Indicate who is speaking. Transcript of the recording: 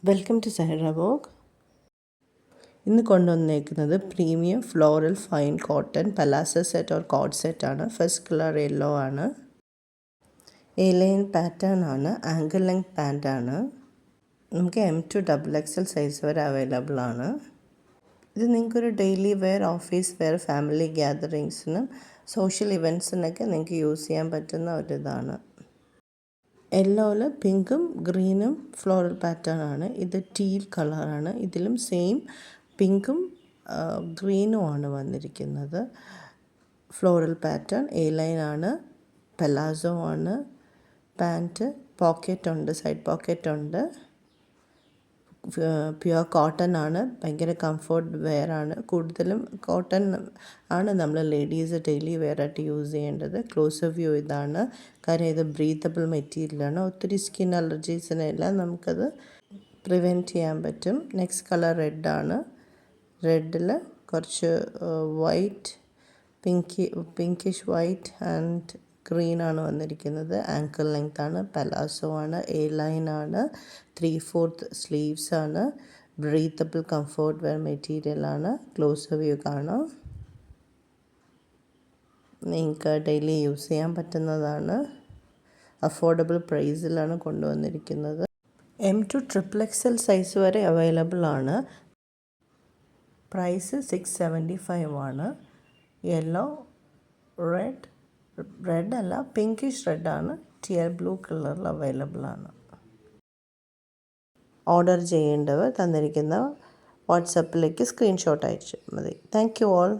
Speaker 1: Welcome to Sahara Vogue. ഇന്ന് കൊണ്ടുവന്നേക്കുന്നത് premium floral fine cotton palazzo set or code സെറ്റാണ്. First colour yellow ആണ്. A line pattern ആണ്. Ankle length പാൻറ്റാണ്. നമുക്ക് M to XXL സൈസ് വരെ അവൈലബിൾ ആണ്. ഇത് നിങ്ങൾക്കൊരു daily wear, office wear, family ഗ്യാതറിങ്സിനും സോഷ്യൽ ഇവൻറ്റ്സിനൊക്കെ നിങ്ങൾക്ക് യൂസ് ചെയ്യാൻ പറ്റുന്ന ഒരിതാണ്. യെല്ലോയിൽ പിങ്കും ഗ്രീനും ഫ്ലോറൽ പാറ്റേൺ ആണ്. ഇത് ടീൽ കളറാണ്. ഇതിലും സെയിം പിങ്കും ഗ്രീനും ആണ് വന്നിരിക്കുന്നത്. ഫ്ലോറൽ പാറ്റേൺ എ ലൈൻ ആണ്. പെലാസോ ആണ്. പാൻറ്റ് പോക്കറ്റ് ഉണ്ട്, സൈഡ് പോക്കറ്റ് ഉണ്ട്. പ്യുവർ കോട്ടൺ ആണ്. ഭയങ്കര കംഫർട്ട് വെയർ ആണ്. കൂടുതലും കോട്ടൺ ആണ് നമ്മൾ ലേഡീസ് ഡെയിലി വെയർ ആയിട്ട് യൂസ് ചെയ്യേണ്ടത്. ക്ലോസർ വ്യൂ ഇതാണ്. കാര്യം ഇത് ബ്രീത്തബിൾ മെറ്റീരിയലാണ്. ഒത്തിരി സ്കിൻ അലർജീസിനെല്ലാം നമുക്കത് പ്രിവെൻറ്റ് ചെയ്യാൻ പറ്റും. നെക്സ്റ്റ് കളർ റെഡാണ്. റെഡിൽ കുറച്ച് വൈറ്റ്, പിങ്കിഷ് വൈറ്റ് ആൻഡ് ഗ്രീനാണ് വന്നിരിക്കുന്നത്. ആങ്കിൾ ലെങ്ത് ആണ്. പെലാസോ ആണ്. എ ലൈൻ ആണ്. 3/4 സ്ലീവ്സ് ആണ്. ബ്രീത്തബിൾ കംഫർട്ട് വെയർ മെറ്റീരിയലാണ്. ക്ലോസർ വ്യൂ കാണാം. നിങ്ങൾക്ക് ഡെയിലി യൂസ് ചെയ്യാൻ പറ്റുന്നതാണ്. അഫോർഡബിൾ പ്രൈസിലാണ് കൊണ്ടുവന്നിരിക്കുന്നത്. M to XXL സൈസ് വരെ അവൈലബിൾ ആണ്. പ്രൈസ് $675 ആണ്. യെല്ലോ, റെഡ് അല്ല, പിങ്കിഷ് റെഡാണ്. ടിയർ ബ്ലൂ കളറിൽ അവൈലബിൾ ആണ്. ഓർഡർ ചെയ്യേണ്ടവർ തന്നിരിക്കുന്ന വാട്സപ്പിലേക്ക് സ്ക്രീൻഷോട്ട് അയച്ചാൽ മതി. Thank you all.